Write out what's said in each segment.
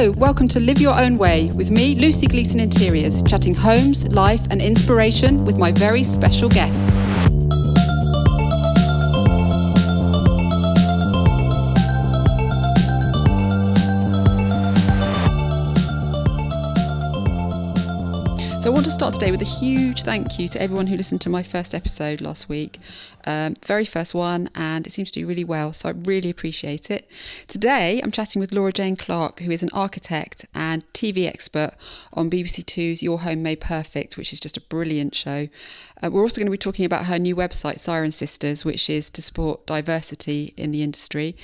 Hello, welcome to Live Your Own Way with me, Lucy Gleeson Interiors, chatting homes, life and inspiration with my very special guests. So I want to start today with a huge thank you to everyone who listened to my first episode last week. Very first one, and it seems to do really well, so I really appreciate it. Today I'm chatting with Laura Jane Clark, who is an architect and TV expert on BBC2's Your Home Made Perfect, which is just a brilliant show. We're also going to be talking about her new website, Siren Sisters, which is to support diversity in the industry,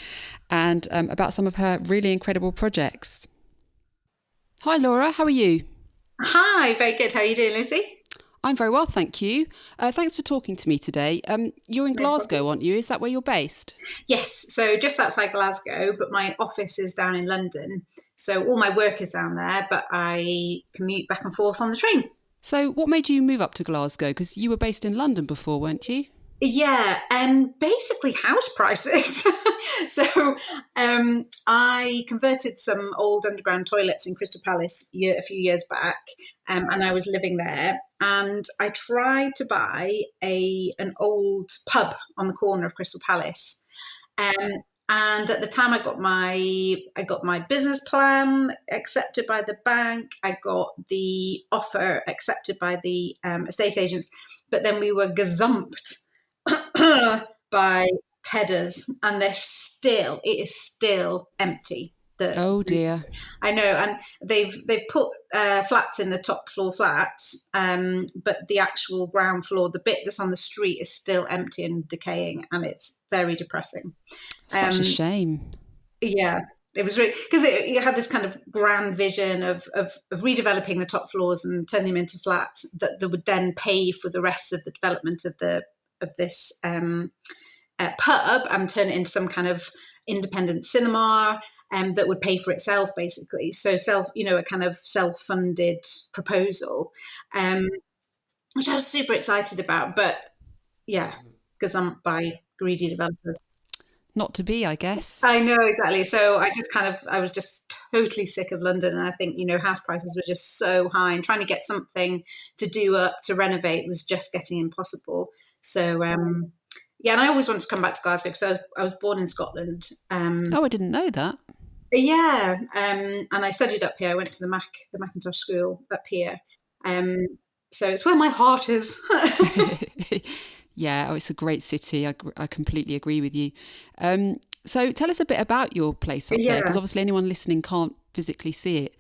and about some of her really incredible projects. Hi Laura, how are you? Hi, very good. How are you doing, Lucy? I'm very well, thank you. Thanks for talking to me today. You're in Glasgow, aren't you? Is that where you're based? Yes, so just outside Glasgow, but my office is down in London. So all my work is down there, but I commute back and forth on the train. So what made you move up to Glasgow? Because you were based in London before, weren't you? Yeah, basically house prices. So I converted some old underground toilets in Crystal Palace a few years back, and I was living there. And I tried to buy an old pub on the corner of Crystal Palace. And at the time, I got my business plan accepted by the bank. I got the offer accepted by the estate agents, but then we were gazumped by headers, and it is still empty. Oh dear. I know, and they've put flats in the top floor flats, but the actual ground floor, the bit that's on the street, is still empty and decaying, and it's very depressing. Such a shame. Yeah. It was really, because you had this kind of grand vision of redeveloping the top floors and turning them into flats that would then pay for the rest of the development of this pub, and turn it into some kind of independent cinema that would pay for itself, basically. So a kind of self-funded proposal, which I was super excited about. But yeah, because I'm by greedy developers. Not to be, I guess. I know, exactly. So I was just totally sick of London. And I think, house prices were just so high, and trying to get something to do up, to renovate, was just getting impossible. So, and I always wanted to come back to Glasgow because I was born in Scotland. I didn't know that. Yeah. And I studied up here. I went to the Macintosh school up here. So it's where my heart is. Yeah, it's a great city. I completely agree with you. So tell us a bit about your place up there, because obviously anyone listening can't physically see it.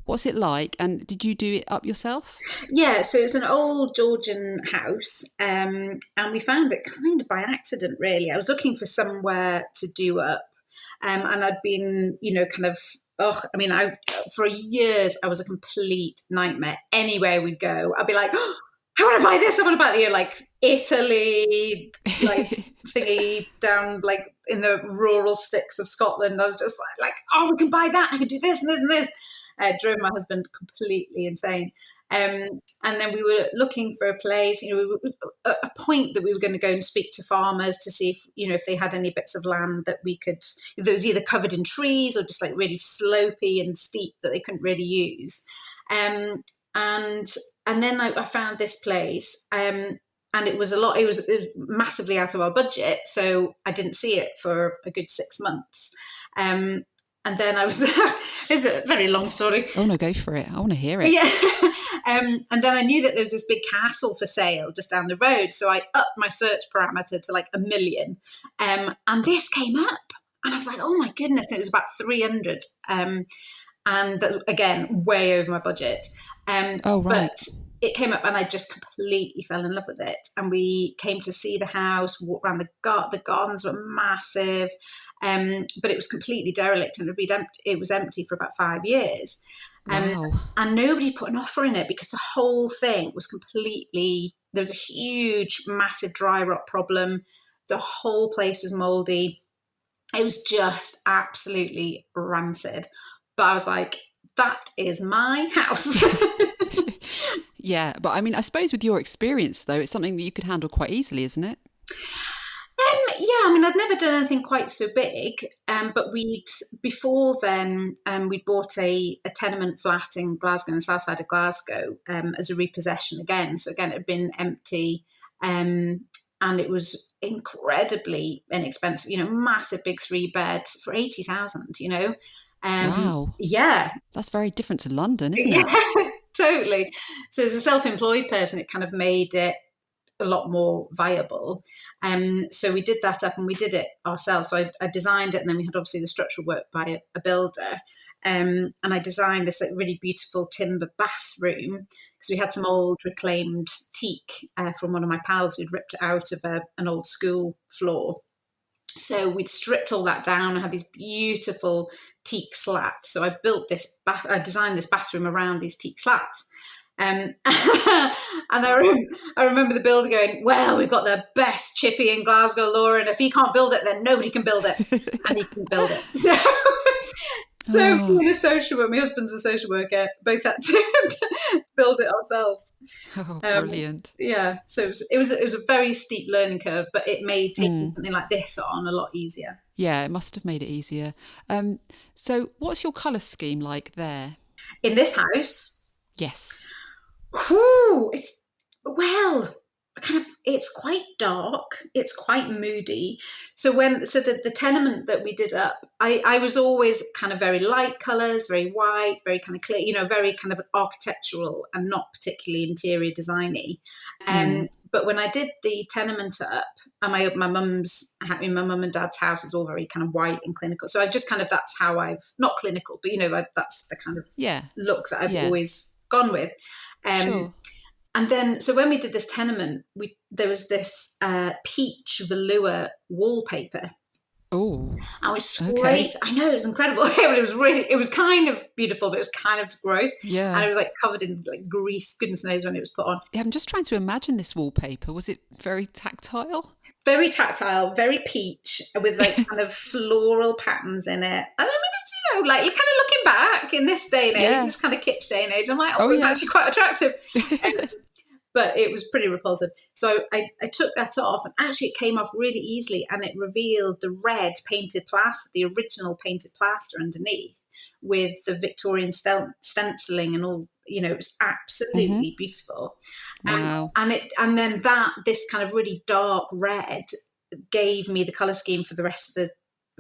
What's it like? And did you do it up yourself? Yeah, so it's an old Georgian house, and we found it kind of by accident, really. I was looking for somewhere to do up, and I'd been, for years, I was a complete nightmare. Anywhere we'd go, I'd be like, I want to buy this. I want to buy Italy, thingy down in the rural sticks of Scotland. I was just we can buy that. I can do this and this and this. Drove my husband completely insane. And then we were looking for a place, a point that we were going to go and speak to farmers to see if they had any bits of land that that was either covered in trees or just really slopey and steep that they couldn't really use. And then I found this place, and it was massively out of our budget. So I didn't see it for a good 6 months. And then I was, it's a very long story. Oh no, go for it. I want to hear it. Yeah. And then I knew that there was this big castle for sale just down the road. So I upped my search parameter to 1 million. And this came up, and I was like, oh my goodness. And it was about 300. And again, way over my budget. Right. But it came up, and I just completely fell in love with it. And we came to see the house, walked around the gardens were massive. But it was completely derelict, and it was empty for about 5 years. Wow. And nobody put an offer in it because the whole thing was there was a huge, massive dry rot problem. The whole place was mouldy. It was just absolutely rancid. But I was like, that is my house. Yeah, but I suppose with your experience, though, it's something that you could handle quite easily, isn't it? Yeah, I mean, I'd never done anything quite so big, but before then, we'd bought a tenement flat in Glasgow, on the south side of Glasgow, as a repossession again. So again, it had been empty, and it was incredibly inexpensive, massive big 3-bed for 80,000, Wow. Yeah. That's very different to London, isn't Yeah, it? totally. So as a self-employed person, it kind of made it a lot more viable. So we did that up and we did it ourselves. So I designed it, and then we had obviously the structural work by a builder. And I designed this really beautiful timber bathroom because we had some old reclaimed teak from one of my pals who'd ripped it out of an old school floor. So we'd stripped all that down and had these beautiful teak slats. So I designed this bathroom around these teak slats. And I remember the builder going, well, we've got the best chippy in Glasgow, Laura, and if he can't build it, then nobody can build it. And he can build it. So being a social worker, my husband's a social worker, both had to build it ourselves. Oh, brilliant. Yeah, so it was a very steep learning curve, but it made taking something like this on a lot easier. Yeah, it must have made it easier. So what's your colour scheme like there? In this house? Yes. Whew, it's quite dark. It's quite moody. So the tenement that we did up, I was always kind of very light colours, very white, very kind of clear, very kind of architectural and not particularly interior designy. But when I did the tenement up, and my mum and dad's house is all very kind of white and clinical. So I've just kind of, that's how not clinical, but that's the kind of look that I've always gone with. Sure. And then, so when we did this tenement, there was this peach velour wallpaper. Oh, I was scraped. Okay. I know, it was incredible. It was kind of beautiful, but it was kind of gross. Yeah. And it was like covered in like grease, goodness knows when it was put on. Yeah, I'm just trying to imagine this wallpaper. Was it very tactile? Very tactile, very peach, with like kind of floral patterns in it. And I mean, it's, like you're kind of looking back in this day and age, this kind of kitsch day and age. I'm like, it's actually quite attractive. But it was pretty repulsive. So I took that off, and actually it came off really easily, and it revealed the red painted plaster, the original painted plaster underneath, with the Victorian stenciling and all. It was absolutely beautiful. Wow. And then this kind of really dark red gave me the colour scheme for the rest of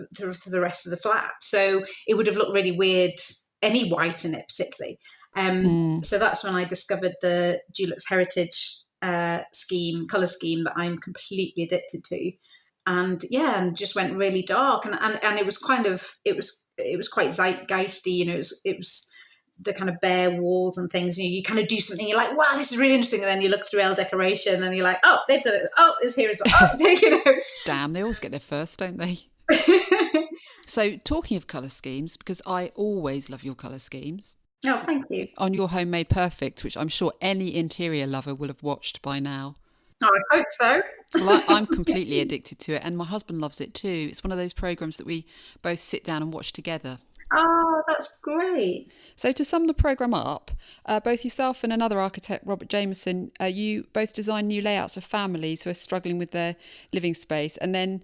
the flat. So it would have looked really weird, any white in it particularly. So that's when I discovered the Dulux Heritage colour scheme that I'm completely addicted to. And just went really dark, and it was kind of, it was quite zeitgeisty, it was the kind of bare walls and things. You kind of do something, you're like, wow, this is really interesting, and then you look through Elle Decoration and you're like, oh, they've done it, oh, it's here as well. Damn, they always get there first, don't they? So talking of colour schemes, because I always love your colour schemes. Oh, thank you. On your Homemade Perfect, which I'm sure any interior lover will have watched by now. Oh, I hope so. Well, I'm completely addicted to it, and my husband loves it too. It's one of those programmes that we both sit down and watch together. Oh, that's great. So to sum the programme up, both yourself and another architect, Robert Jameson, you both design new layouts for families who are struggling with their living space, and then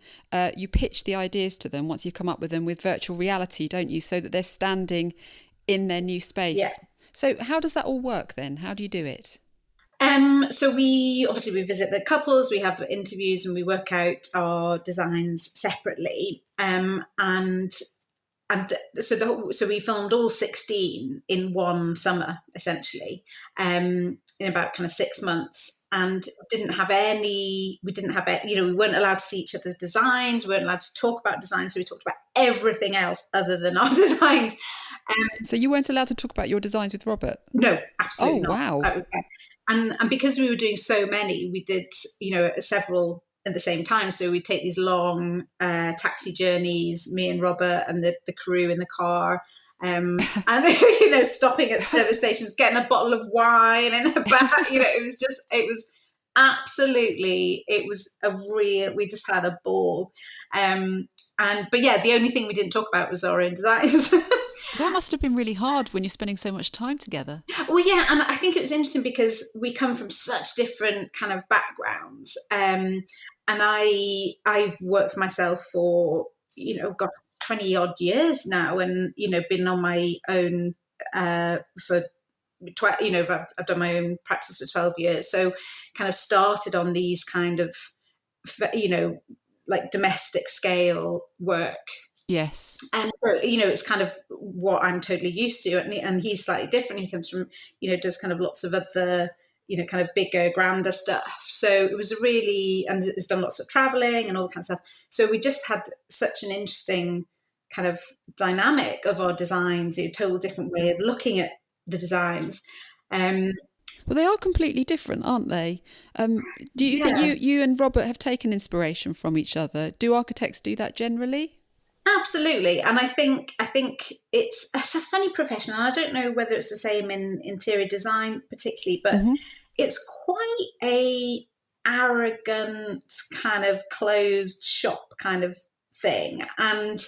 you pitch the ideas to them once you've come up with them with virtual reality, don't you, so that they're standing in their new space. Yeah. So how does that all work then? How do you do it? So we visit the couples, we have interviews, and we work out our designs separately. So we filmed all 16 in one summer, essentially, in about kind of 6 months, and we weren't allowed to see each other's designs, we weren't allowed to talk about design, so we talked about everything else other than our designs. So you weren't allowed to talk about your designs with Robert? No, absolutely not. Wow. That was bad. And because we were doing so many, we did, several at the same time. So we'd take these long taxi journeys, me and Robert and the crew in the car, and stopping at service stations, getting a bottle of wine in the back. We just had a ball. The only thing we didn't talk about was our own designs. That must have been really hard when you're spending so much time together. Well, yeah, and I think it was interesting because we come from such different kind of backgrounds. I've worked for myself for, got 20 odd years now, and, been on my own for, I've done my own practice for 12 years. So kind of started on these kind of, like domestic scale work. Yes. And so, it's kind of what I'm totally used to. And he's slightly different. He comes from, does kind of lots of other, kind of bigger, grander stuff. So it was and has done lots of traveling and all that kind of stuff. So we just had such an interesting kind of dynamic of our designs, a total different way of looking at the designs. Well, they are completely different, aren't they? Do you think you and Robert have taken inspiration from each other? Do architects do that generally? Absolutely. And I think it's a funny profession. And I don't know whether it's the same in interior design particularly, but it's quite a arrogant kind of closed shop kind of thing. And,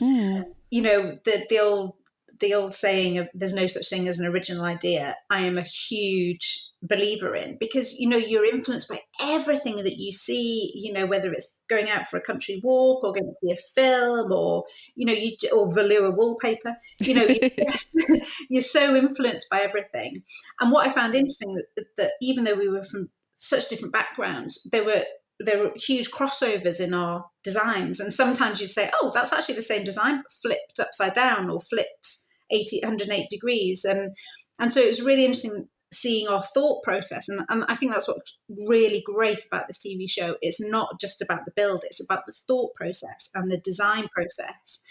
the old saying of there's no such thing as an original idea, I am a huge believer in, because, you're influenced by everything that you see, whether it's going out for a country walk or going to see a film or, or velour wallpaper, you're so influenced by everything. And what I found interesting that even though we were from such different backgrounds, there were huge crossovers in our designs. And sometimes you'd say, oh, that's actually the same design, but flipped upside down or flipped 108 degrees. And so it was really interesting seeing our thought process. And I think that's what's really great about this TV show. It's not just about the build, it's about the thought process and the design process.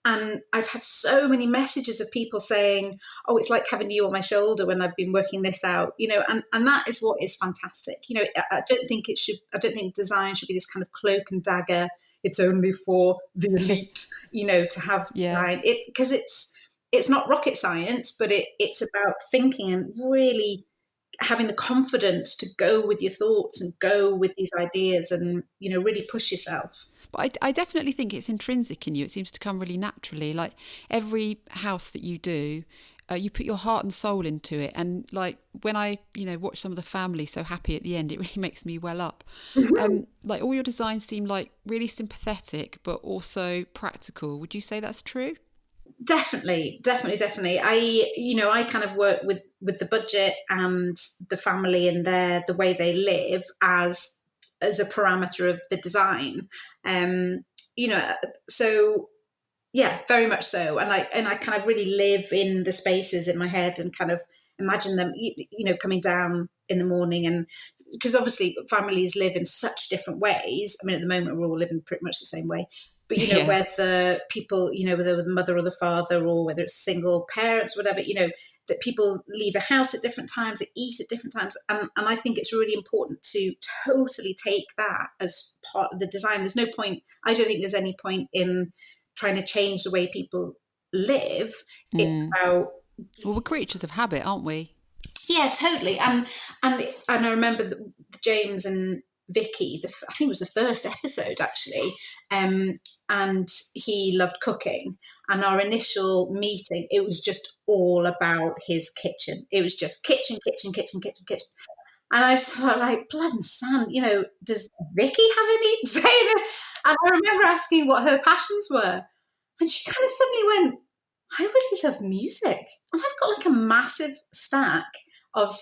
And I've had so many messages of people saying, oh, it's like having you on my shoulder when I've been working this out, and that is what is fantastic. I don't think design should be this kind of cloak and dagger. It's only for the elite, to have design. Because it's not rocket science, but it's about thinking and really having the confidence to go with your thoughts and go with these ideas and, really push yourself. But I definitely think it's intrinsic in you. It seems to come really naturally. Like every house that you do, you put your heart and soul into it. And like when I, watch some of the family so happy at the end, it really makes me well up. Like all your designs seem like really sympathetic, but also practical. Would you say that's true? Definitely. I kind of work with the budget and the family and the way they live as a parameter of the design. So yeah, very much so. And I kind of really live in the spaces in my head and kind of imagine them, coming down in the morning. And because obviously families live in such different ways. I mean, at the moment, we're all living pretty much the same way. But, whether people, whether the mother or the father, or whether it's single parents, whatever, that people leave a house at different times, they eat at different times. And I think it's really important to totally take that as part of the design. There's no point, I don't think there's any point in trying to change the way people live. It's about... Well, we're creatures of habit, aren't we? Yeah, totally. And I remember James and Vicky, I think it was the first episode actually, and he loved cooking. And our initial meeting, it was just all about his kitchen. It was just kitchen. And I just thought, like, blood and sand, does Vicky have any say in this? And I remember asking what her passions were. And she kind of suddenly went, I really love music. And I've got like a massive stack of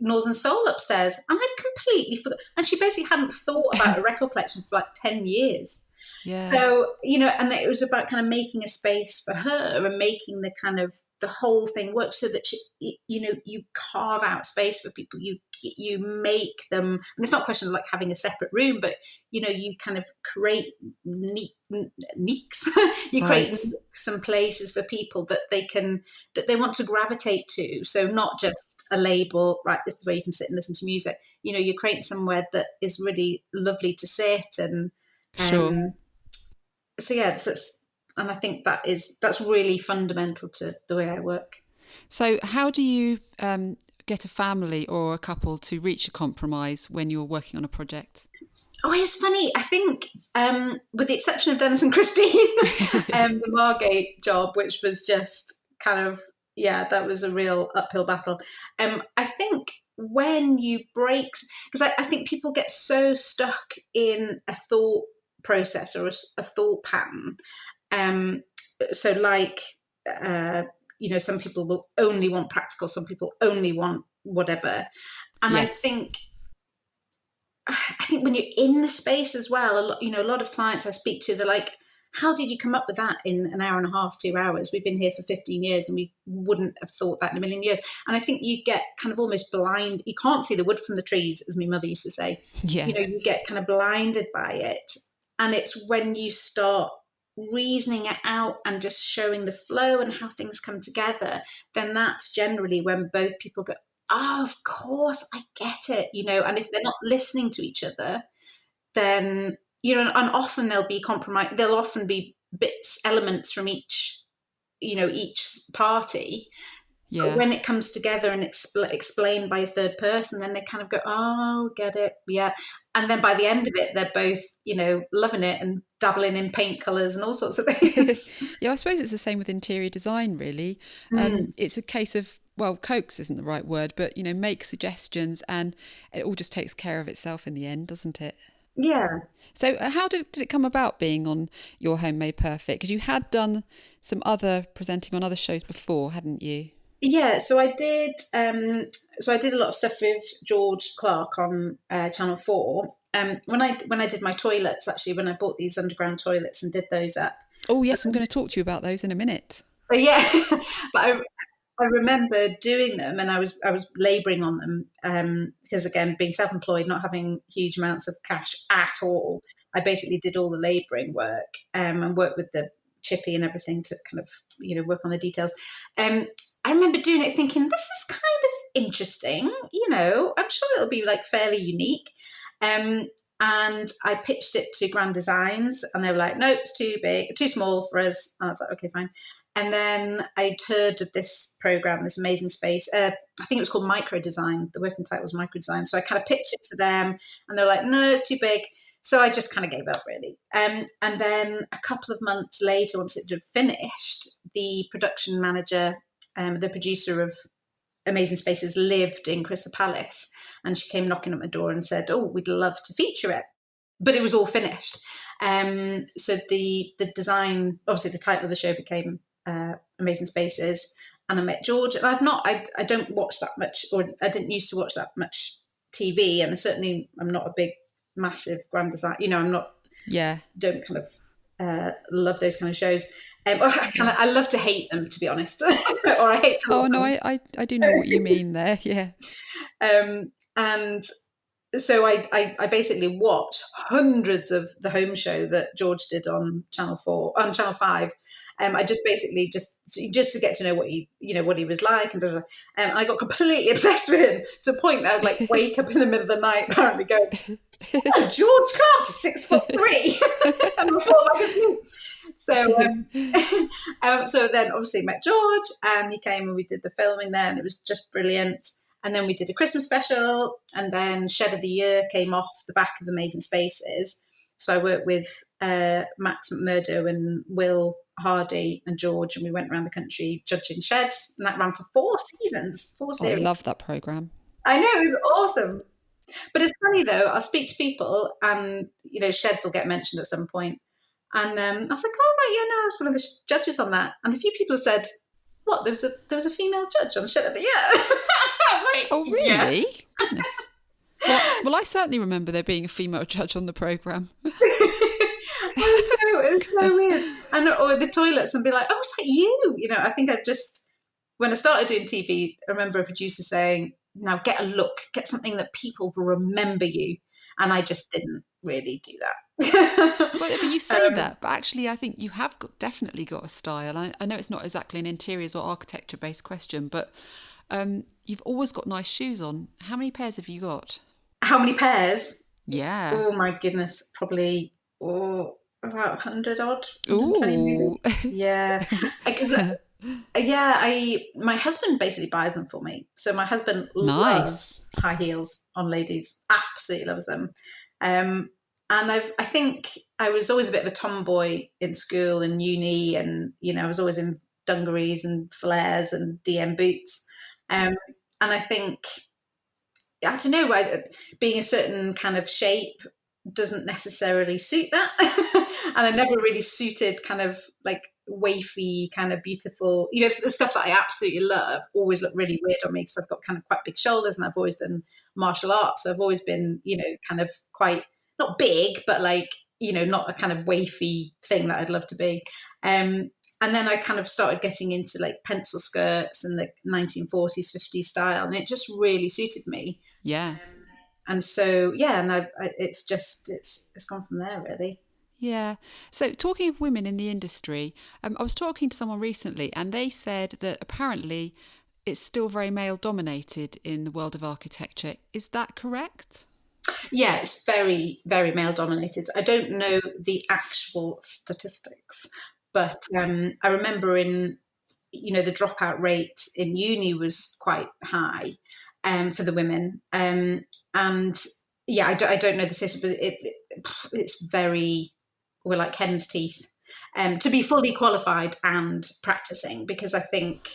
Northern Soul upstairs. And I'd completely forgot. And she basically hadn't thought about a record collection for like 10 years. Yeah. So, and it was about kind of making a space for her and making the kind of the whole thing work so that you carve out space for people. You make them, and it's not a question of like having a separate room, but you kind of create niches. You create some places for people that they want to gravitate to. So not just a label, right? This is where you can sit and listen to music. You're creating somewhere that is really lovely to sit and. Sure. So yeah, and I think that's really fundamental to the way I work. So how do you get a family or a couple to reach a compromise when you're working on a project? Oh, it's funny. I think, with the exception of Dennis and Christine, the Margate job, which was just kind of, that was a real uphill battle. I think when you break, because I think people get so stuck in a thought process or a thought pattern. So like, some people will only want practical, some people only want whatever. And Yes. I think when you're in the space as well, a lot of clients I speak to, they're like, how did you come up with that in an hour and a half, 2 hours? We've been here for 15 years and we wouldn't have thought that in a million years. And I think you get kind of almost blind. You can't see the wood from the trees, as my mother used to say. Yeah. You get kind of blinded by it. And it's when you start reasoning it out and just showing the flow and how things come together, then that's generally when both people go, oh, of course, I get it, and if they're not listening to each other, then, and often there'll be compromise, there'll often be elements from each party. Yeah. But when it comes together and explained by a third person, then they kind of go, oh, get it, yeah. And then by the end of it, they're both, loving it and dabbling in paint colours and all sorts of things. Yeah, I suppose it's the same with interior design, really. It's a case of, well, coax isn't the right word, but, make suggestions and it all just takes care of itself in the end, doesn't it? Yeah. So how did it come about being on Your Home Made Perfect? Because you had done some other presenting on other shows before, hadn't you? Yeah, so I did. So I did a lot of stuff with George Clark on Channel 4. When I did my toilets, actually, when I bought these underground toilets and did those up. Oh yes, I'm going to talk to you about those in a minute. But yeah, but I remember doing them, and I was labouring on them because, again, being self-employed, not having huge amounts of cash at all, I basically did all the labouring work and worked with the chippy and everything to kind of work on the details. I remember doing it thinking, this is kind of interesting, I'm sure it'll be like fairly unique. And I pitched it to Grand Designs and they were like, no, it's too big, too small for us. And I was like, okay, fine. And then I'd heard of this program, this amazing space. I think it was called Micro Design. The working title was Micro Design. So I kind of pitched it to them and they're like, no, it's too big. So I just kind of gave up, really. And then a couple of months later, once it had finished, the production manager, the producer of Amazing Spaces, lived in Crystal Palace, and she came knocking at my door and said, oh, we'd love to feature it. But it was all finished. So the design, obviously the title of the show became Amazing Spaces, and I met George. And I don't watch that much, or I didn't used to watch that much TV, and certainly I'm not a big, massive Grand Design, I'm not, don't kind of love those kind of shows. I love to hate them, to be honest, or I hate to. Oh no, I do know what you mean there. Yeah. And so I basically watched hundreds of the home show that George did on Channel 5. I just basically just to get to know what he was like, and I got completely obsessed with him to a point that I would like wake up in the middle of the night, apparently go, oh, George Clark is 6'3", and I thought I could sleep. So then obviously met George, and he came and we did the filming there, and it was just brilliant. And then we did a Christmas special, and then Shed of the Year came off the back of Amazing Spaces. So I worked with Max McMurdo and Will Hardy and George, and we went around the country judging sheds, and that ran for 4 seasons, 4 series. I love that programme. I know, it was awesome. But it's funny though, I'll speak to people and, sheds will get mentioned at some point. And I was like, oh, right, yeah, no, I was one of the judges on that. And a few people have said, what, there was a female judge on Shed of the Year? Like, oh, really? Yeah. Goodness. Well, I certainly remember there being a female judge on the programme. It was so weird. Or the toilets and be like, oh, is that you? I think when I started doing TV, I remember a producer saying, now get a look, get something that people will remember you. And I just didn't really do that. Well, but you say that, but actually I think you have definitely got a style. I know it's not exactly an interiors or architecture based question, but you've always got nice shoes on. How many pairs have you got? How many pairs? Yeah. Oh my goodness, probably about 100 odd. Ooh. Yeah. Because my husband basically buys them for me. So my husband loves high heels on ladies, absolutely loves them. And I think I was always a bit of a tomboy in school and uni, and I was always in dungarees and flares and DM boots. And I think I don't know, being a certain kind of shape doesn't necessarily suit that. And I never really suited kind of like wafy, kind of beautiful, you know, the stuff that I absolutely love always look really weird on me because I've got kind of quite big shoulders and I've always done martial arts. So I've always been, you know, kind of quite, not big, but like, you know, not a kind of wafy thing that I'd love to be. And then I kind of started getting into like pencil skirts and the 1940s, 50s style, and it just really suited me. Yeah. And so, yeah, and it's gone from there, really. Yeah. So talking of women in the industry, I was talking to someone recently and they said that apparently it's still very male dominated in the world of architecture. Is that correct? Yeah, it's very, very male dominated. I don't know the actual statistics, but I remember the dropout rate in uni was quite high for the women. And yeah, I don't know the system, but it's very, we're like hen's teeth to be fully qualified and practicing, because I think,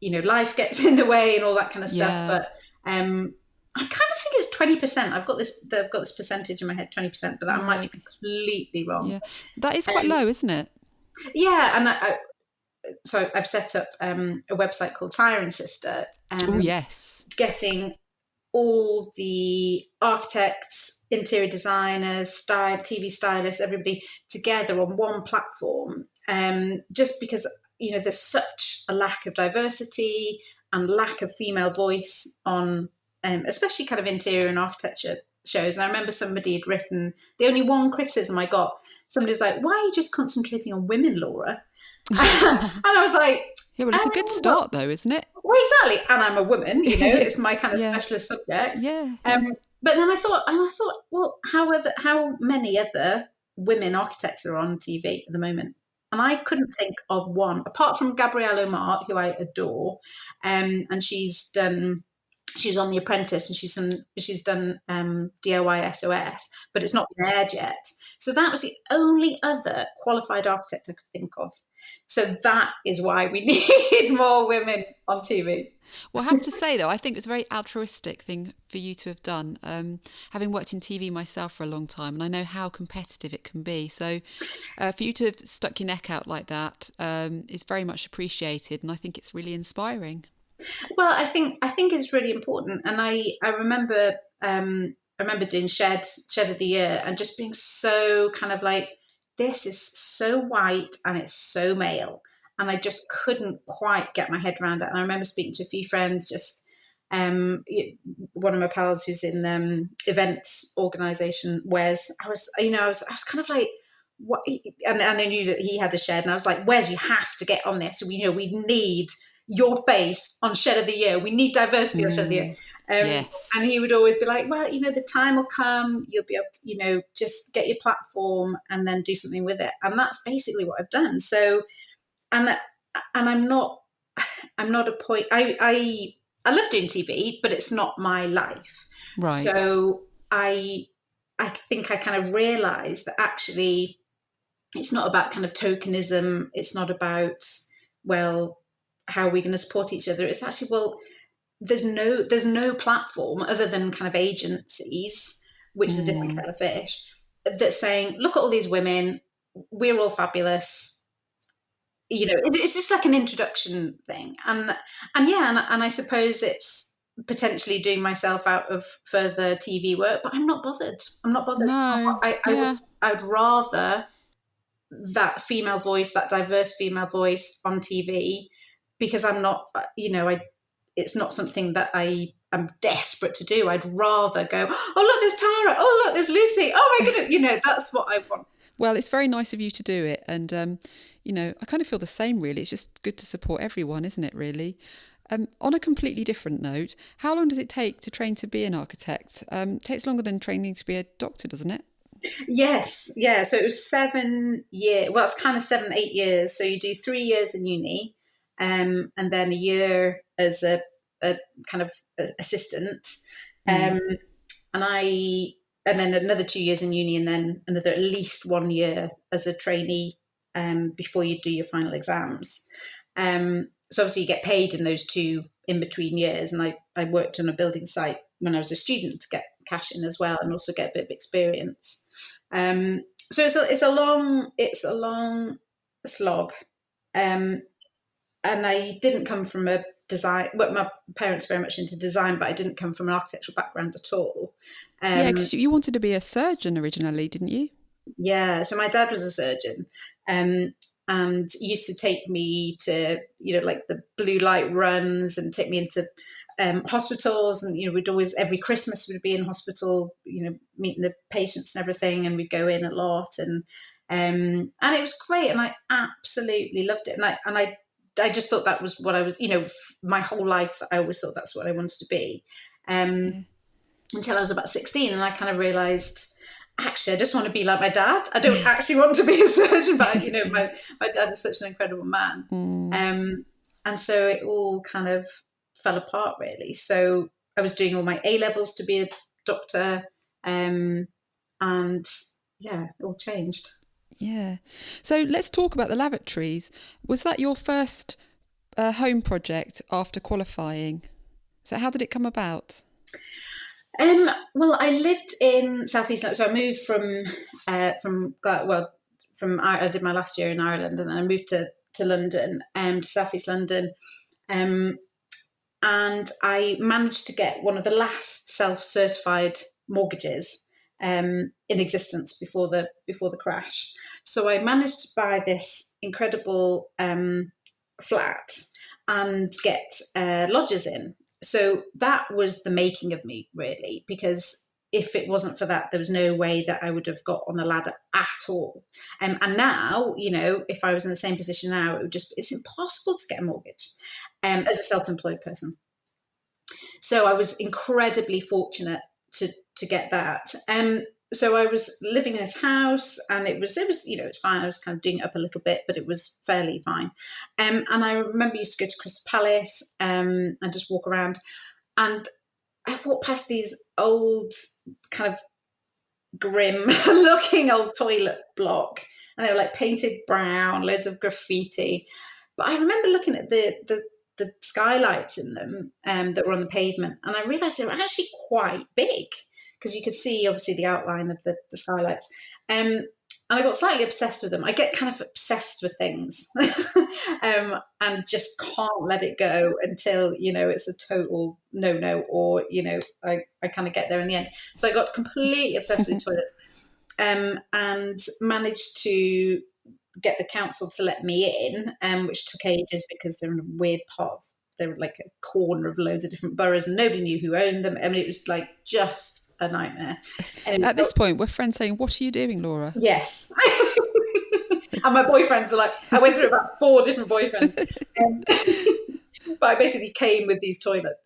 you know, life gets in the way and all that kind of stuff. Yeah. But I kind of think it's 20%. I've got this percentage in my head, 20%, but that might be completely wrong. Yeah, that is quite low, isn't it? Yeah, and so I've set up a website called Siren Sister. Oh yes, getting all the architects, interior designers, TV stylists, everybody together on one platform. Just because, you know, there's such a lack of diversity and lack of female voice on, especially kind of interior and architecture shows. And I remember somebody had written, the only one criticism I got, somebody was like, "Why are you just concentrating on women, Laura?" And I was like, yeah, well, it's a good start though, isn't it? Well, exactly. And I'm a woman, you know, it's my kind of specialist subject. Yeah. But then I thought, well, how many other women architects are on TV at the moment? And I couldn't think of one, apart from Gabrielle Omar, who I adore. And she's on The Apprentice, and she's done DIY SOS, but it's not been aired yet. So that was the only other qualified architect I could think of. So that is why we need more women on TV. Well, I have to say, though, I think it's a very altruistic thing for you to have done. Having worked in TV myself for a long time, and I know how competitive it can be. So for you to have stuck your neck out like that is very much appreciated. And I think it's really inspiring. Well, I think it's really important. And I remember doing Shed of the Year and just being so kind of like, this is so white and it's so male. And I just couldn't quite get my head around it. And I remember speaking to a few friends, just one of my pals who's in events organisation, Wes, I was kind of like, what? And I knew that he had a shed, and I was like, Wes, you have to get on this. We need your face on Shed of the Year. We need diversity on Shed of the Year. Yes. And he would always be like, well, you know, the time will come, you'll be able to, you know, just get your platform and then do something with it. And that's basically what I've done. So, and I'm not a point, I love doing TV, but it's not my life. Right. So I think I kind of realised that actually it's not about kind of tokenism. It's not about, well, how are we going to support each other? It's actually, well, there's no platform other than kind of agencies, which is a different kind of fish, that's saying, look at all these women, we're all fabulous. You know, it's just like an introduction thing. And I suppose it's potentially doing myself out of further TV work, but I'm not bothered. No. I'd rather that female voice, that diverse female voice on TV, because I'm not, you know, it's not something that I am desperate to do. I'd rather go, oh, look, there's Tara. Oh, look, there's Lucy. Oh, my goodness. You know, that's what I want. Well, it's very nice of you to do it. And, you know, I kind of feel the same, really. It's just good to support everyone, isn't it, really? On a completely different note, how long does it take to train to be an architect? It takes longer than training to be a doctor, doesn't it? Yes. Yeah. So it was 7 years. Well, it's kind of 7, 8 years. So you do 3 years in uni. And then a year as a kind of assistant, and then another 2 years in uni, and then another at least 1 year as a trainee before you do your final exams. So obviously you get paid in those 2 in between years, and I worked on a building site when I was a student to get cash in as well, and also get a bit of experience. So it's a long slog, and I didn't come from a design. Well, my parents were very much into design, but I didn't come from an architectural background at all. Yeah, because you wanted to be a surgeon originally, didn't you? Yeah, so my dad was a surgeon, and used to take me to, like the blue light runs, and take me into hospitals, and we'd always, every Christmas we'd be in hospital, meeting the patients and everything, and we'd go in a lot, and it was great, and I absolutely loved it, and I just thought that was what I was, my whole life I always thought that's what I wanted to be, until I was about 16, and I kind of realised, actually, I just want to be like my dad. I don't actually want to be a surgeon, but my dad is such an incredible man. And so it all kind of fell apart, really. So I was doing all my A-levels to be a doctor, and yeah, it all changed. Yeah. So let's talk about the lavatories. Was that your first home project after qualifying? So how did it come about? Well, I lived in Southeast London, so I moved from I did my last year in Ireland, and then I moved to London, to Southeast London, and I managed to get one of the last self-certified mortgages in existence before the crash. So I managed to buy this incredible flat and get lodgers in. So that was the making of me, really, because if it wasn't for that, there was no way that I would have got on the ladder at all. And now, if I was in the same position now, it's impossible to get a mortgage as a self-employed person. So I was incredibly fortunate to get that. So I was living in this house, and it was it's fine. I was kind of doing it up a little bit, but it was fairly fine. And I remember I used to go to Crystal Palace and just walk around, and I walked past these old, kind of grim looking old toilet block, and they were like painted brown, loads of graffiti. But I remember looking at the skylights in them that were on the pavement, and I realised they were actually quite big, because you could see obviously the outline of the skylights. And I got slightly obsessed with them. I get kind of obsessed with things and just can't let it go until, it's a total no-no, or, I kind of get there in the end. So I got completely obsessed with toilets and managed to get the council to let me in, which took ages because they're in a weird part of, they were like a corner of loads of different boroughs, and nobody knew who owned them. I mean, it was like just a nightmare. At this point, we're friends saying, "What are you doing, Laura?" Yes. And my boyfriends are like, I went through about 4 different boyfriends. But I basically came with these toilets.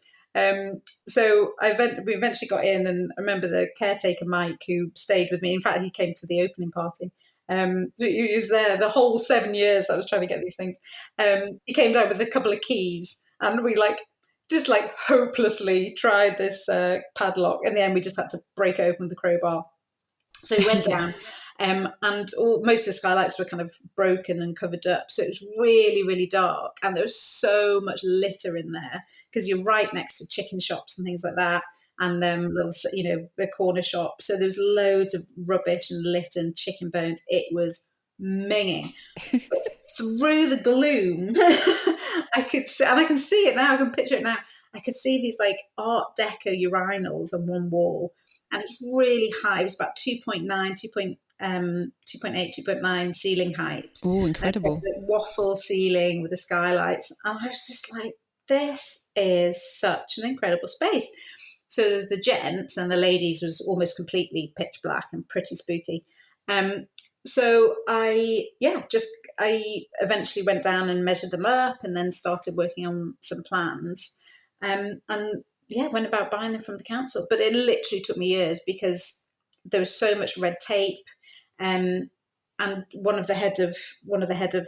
So we eventually got in, and I remember the caretaker, Mike, who stayed with me. In fact, he came to the opening party. He was there the whole 7 years I was trying to get these things. He came down with a couple of keys, and we just hopelessly tried this padlock. In the end, we just had to break open the crowbar. So we went down, and most of the skylights were kind of broken and covered up. So it was really, really dark, and there was so much litter in there, because you're right next to chicken shops and things like that, and little, a corner shop. So there was loads of rubbish and litter and chicken bones. It was minging. But through the gloom, I could see, and I can see it now, I can picture it now, I could see these Art Deco urinals on one wall, and it's really high. It was about 2.8, 2.9 ceiling height. Oh, incredible. Waffle ceiling with the skylights. And I was just like, this is such an incredible space. So there's the gents, and the ladies was almost completely pitch black and pretty spooky. So I eventually went down and measured them up, and then started working on some plans. And went about buying them from the council. But it literally took me years, because there was so much red tape. And one of the head of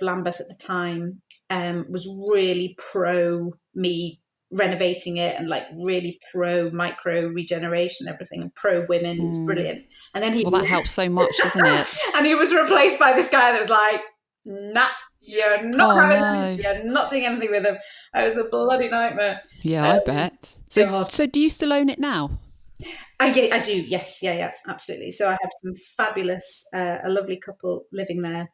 Lambeth at the time was really pro me renovating it, and really pro micro regeneration, everything, and pro women. It was brilliant. And then that helps so much, doesn't it? And he was replaced by this guy that was like, nah, You're not you're not doing anything with them. It was a bloody nightmare. Yeah, I bet. God. So do you still own it now? Yeah, I do. Yes, yeah, absolutely. So I have some fabulous, a lovely couple living there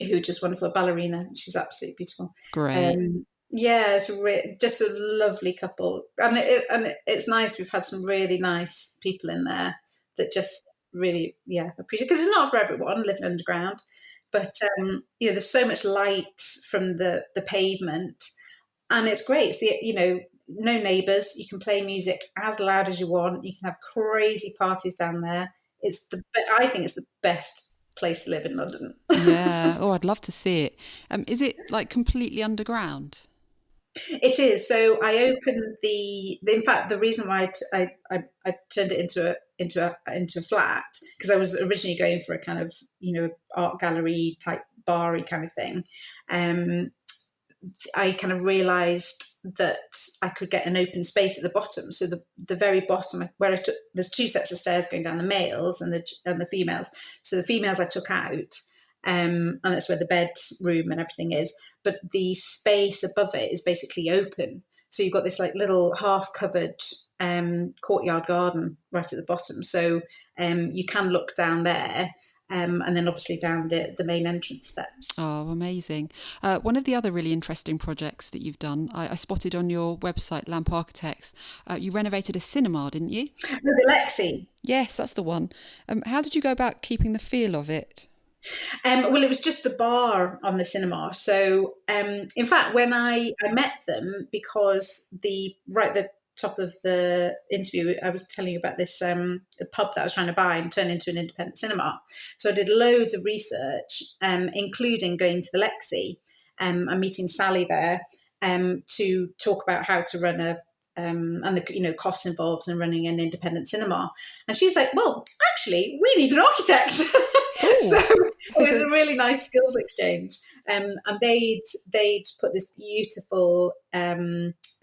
who are just wonderful. A ballerina, she's absolutely beautiful. Great. Yeah, it's just a lovely couple, and it's nice. We've had some really nice people in there that just really, appreciate, because it's not for everyone living underground, but there's so much light from the pavement, and it's great. It's no neighbours. You can play music as loud as you want. You can have crazy parties down there. I think it's the best place to live in London. Yeah. Oh, I'd love to see it. Is it like completely underground? It is. So I opened in fact, the reason why I turned it into a flat, because I was originally going for a kind of art gallery type bar-y kind of thing. I kind of realised that I could get an open space at the bottom. So the very bottom, where I took, there's two sets of stairs going down, the males and the females. So the females I took out, and that's where the bedroom and everything is. But the space above it is basically open. So you've got this like little half-covered courtyard garden right at the bottom. So you can look down there. And then obviously down the main entrance steps. Oh, amazing. One of the other really interesting projects that you've done, I spotted on your website, Lamp Architects, you renovated a cinema, didn't you? The Lexi. Yes, that's the one. How did you go about keeping the feel of it? Well, it was just the bar on the cinema. So, in fact, when I met them, because the top of the interview, I was telling you about this pub that I was trying to buy and turn into an independent cinema. So I did loads of research, including going to the Lexi and meeting Sally there to talk about how to run and the costs involved in running an independent cinema. And she was like, well, actually, we need an architect. So it was a really nice skills exchange. And they'd put this beautiful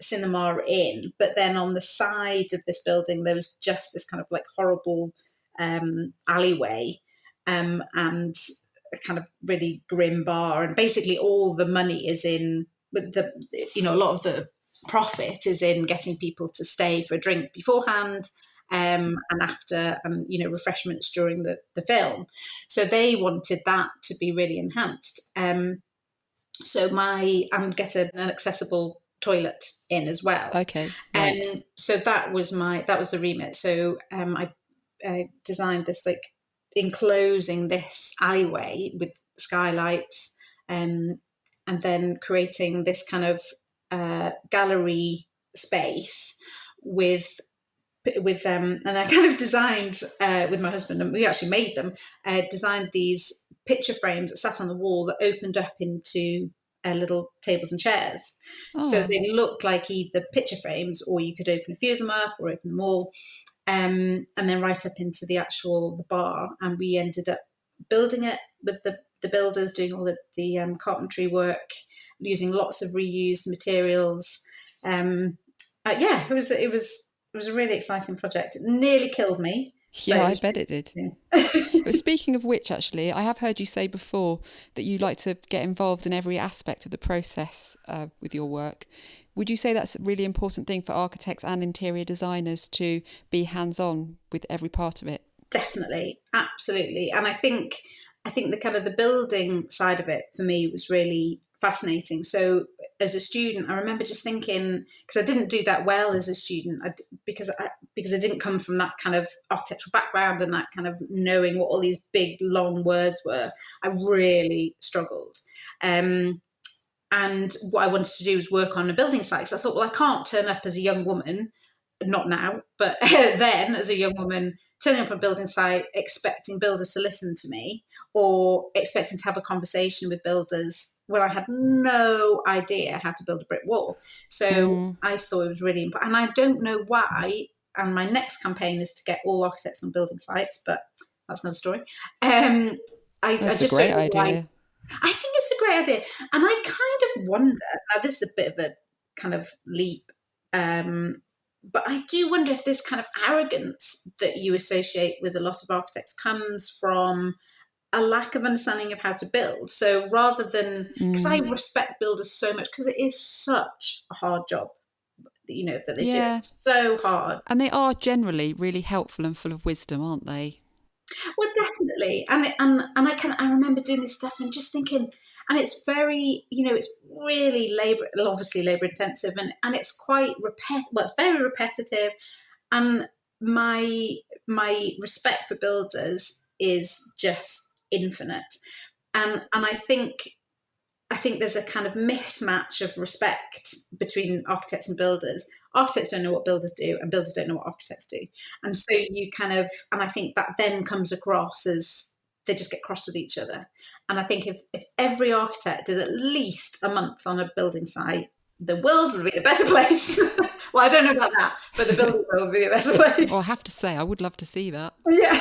cinema in, but then on the side of this building, there was just this kind of like horrible alleyway and a kind of really grim bar. And basically all the money is in, a lot of the profit is in getting people to stay for a drink beforehand and after, and refreshments during the film. So they wanted that to be really enhanced. So and get an accessible toilet in as well. Okay. Right. So that was the remit. So I designed this like enclosing this alleyway with skylights, and then creating this kind of gallery space with and I kind of designed with my husband, and we actually made them, designed these picture frames that sat on the wall that opened up into little tables and chairs. Oh. So they looked like either picture frames, or you could open a few of them up or open them all, and then right up into the bar. And we ended up building it with the builders, doing all the carpentry work, using lots of reused materials. It was a really exciting project. It nearly killed me. Yeah, I bet it did. But speaking of which, actually, I have heard you say before that you like to get involved in every aspect of the process with your work. Would you say that's a really important thing for architects and interior designers, to be hands-on with every part of it? Definitely, absolutely. And I think the kind of the building side of it for me was really fascinating. So as a student, I remember just thinking, because I didn't do that well as a student, because I didn't come from that kind of architectural background and that kind of knowing what all these big long words were. I really struggled. And what I wanted to do was work on a building site. So I thought, well, I can't turn up as a young woman, not now, but then as a young woman, turning up on a building site, expecting builders to listen to me, or expecting to have a conversation with builders when I had no idea how to build a brick wall. So I thought it was really important. And I don't know why. And my next campaign is to get all architects on building sites, but that's another story. I just don't know why. I think it's a great idea. And I kind of wonder, now this is a bit of a kind of leap, but I do wonder if this kind of arrogance that you associate with a lot of architects comes from a lack of understanding of how to build. So rather than, because I respect builders so much, because it is such a hard job, that they do. It's so hard. And they are generally really helpful and full of wisdom, aren't they? Well, definitely. And I remember doing this stuff and just thinking, and it's very, it's really obviously labor intensive, and it's quite it's very repetitive. And my respect for builders is just infinite. And I think there's a kind of mismatch of respect between architects and builders. Architects don't know what builders do, and builders don't know what architects do. And so and I think that then comes across as they just get cross with each other. And I think if every architect did at least a month on a building site, the world would be a better place. Well, I don't know about that, but the building world would be a better place. Well, I have to say, I would love to see that. Yeah.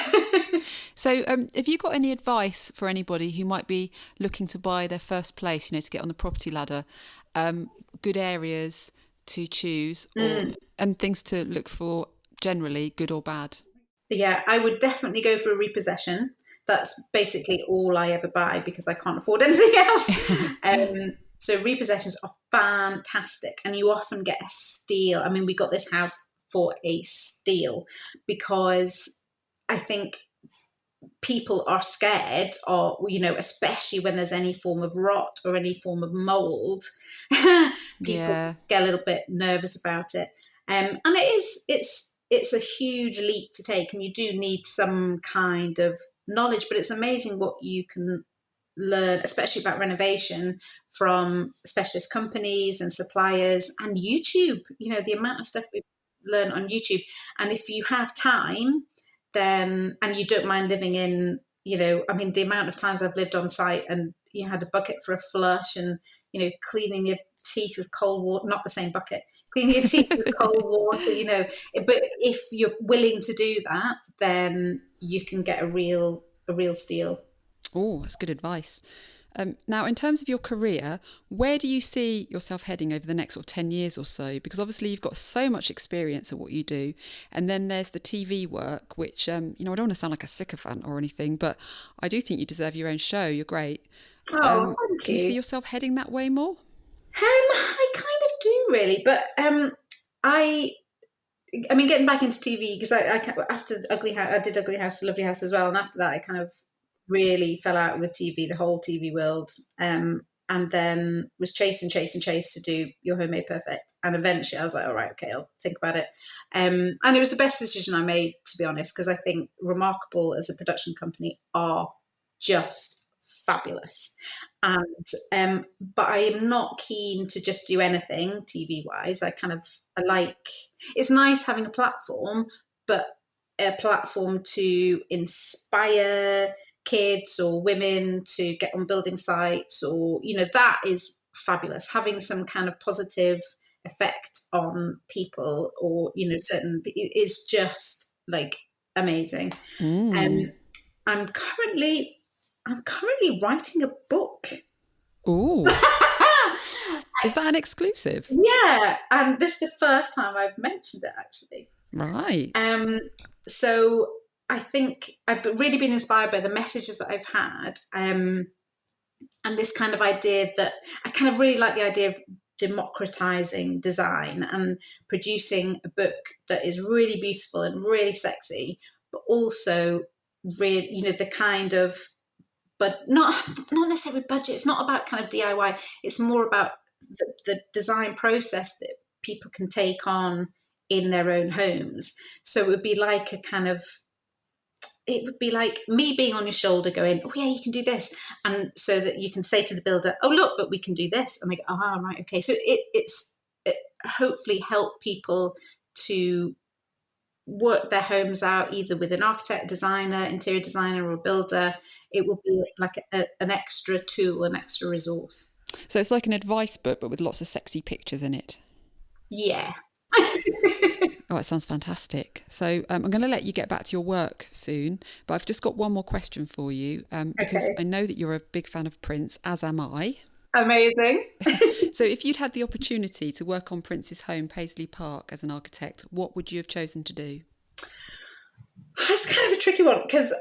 So have you got any advice for anybody who might be looking to buy their first place, to get on the property ladder, good areas to choose and things to look for generally, good or bad? Yeah, I would definitely go for a repossession. That's basically all I ever buy because I can't afford anything else. So repossessions are fantastic, and you often get a steal. I mean, we got this house for a steal because I think people are scared, or especially when there's any form of rot or any form of mold, people get a little bit nervous about it. And it's a huge leap to take, and you do need some kind of knowledge, but it's amazing what you can learn, especially about renovation, from specialist companies and suppliers and YouTube. The amount of stuff we learn on YouTube. And if you have time, then, and you don't mind living in, the amount of times I've lived on site and you had a bucket for a flush and, cleaning your teeth with cold water, not the same bucket, cleaning your teeth with cold water, but if you're willing to do that, then you can get a real steal. Oh, that's good advice. Now, in terms of your career, where do you see yourself heading over the next 10 years or so? Because obviously you've got so much experience at what you do. And then there's the TV work, which, I don't want to sound like a sycophant or anything, but I do think you deserve your own show. You're great. Oh, thank you. Do you see yourself heading that way more? I kind of do, really. But I mean, getting back into TV, because I after Ugly House, I did Ugly House to Lovely House as well. And after that, I kind of really fell out with TV, the whole TV world, and then was chasing to do Your Home Made Perfect. And eventually I was like, all right, okay, I'll think about it. And it was the best decision I made, to be honest, because I think Remarkable as a production company are just fabulous. And but I am not keen to just do anything TV wise. It's nice having a platform, but a platform to inspire kids or women to get on building sites, or that is fabulous. Having some kind of positive effect on people, or certain, is just like amazing. I'm currently writing a book. Ooh. Is that an exclusive? Yeah, and this is the first time I've mentioned it, actually. Right. So I think I've really been inspired by the messages that I've had, and this kind of idea that I kind of really like the idea of democratizing design and producing a book that is really beautiful and really sexy, but also really, the kind of, but not necessarily budget. It's not about kind of DIY. It's more about the design process that people can take on in their own homes. So it would be like me being on your shoulder going, oh yeah, you can do this. And so that you can say to the builder, oh look, but we can do this. And they go, oh, right, okay. So it hopefully help people to work their homes out either with an architect, designer, interior designer, or builder. It will be like an extra tool, an extra resource. So it's like an advice book, but with lots of sexy pictures in it. Yeah. Oh, it sounds fantastic. So I'm going to let you get back to your work soon, but I've just got one more question for you, because I know that you're a big fan of Prince, as am I. Amazing. So if you'd had the opportunity to work on Prince's home, Paisley Park, as an architect, what would you have chosen to do? That's kind of a tricky one, because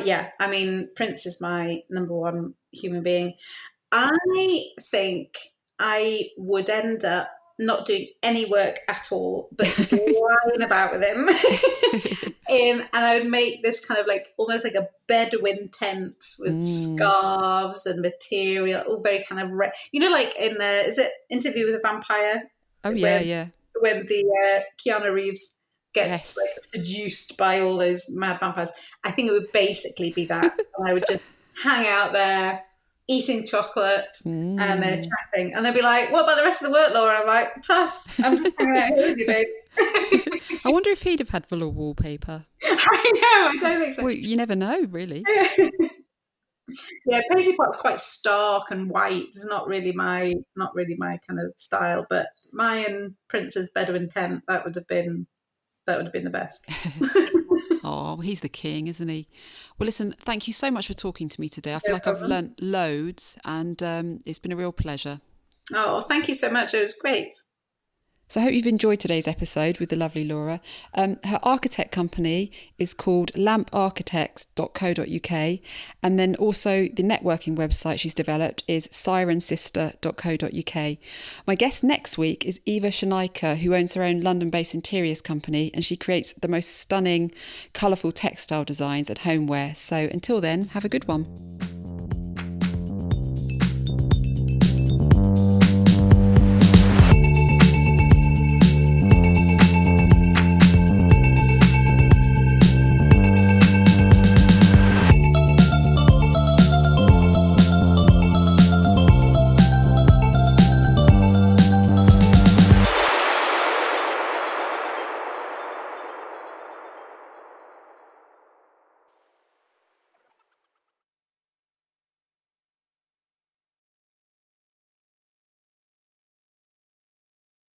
Yeah, I mean, Prince is my number one human being. I think I would end up not doing any work at all, but just lying about with him. And I would make this kind of like almost like a Bedouin tent with scarves and material, all very kind of like in the is it Interview with a Vampire? Oh yeah. When the Keanu Reeves gets Yes. like seduced by all those mad vampires. I think it would basically be that. And I would just hang out there eating chocolate and chatting. And they'd be like, what about the rest of the work, Laura? I'm like, tough. I'm just hanging out here with you, babe. I wonder if he'd have had full of wallpaper. I know, I don't think so. Well, you never know, really. Yeah, Paisley Pot's quite stark and white. It's not really my kind of style. But my and Prince's Bedouin tent, that would have been the best. Oh, he's the king, isn't he? Well, listen, thank you so much for talking to me today. I feel like I've learnt loads, and it's been a real pleasure. Oh, thank you so much. It was great. So I hope you've enjoyed today's episode with the lovely Laura. Her architect company is called lamparchitects.co.uk, and then also the networking website she's developed is sirensister.co.uk. My guest next week is Eva Shanaika, who owns her own London-based interiors company, and she creates the most stunning, colourful textile designs and homeware. So until then, have a good one.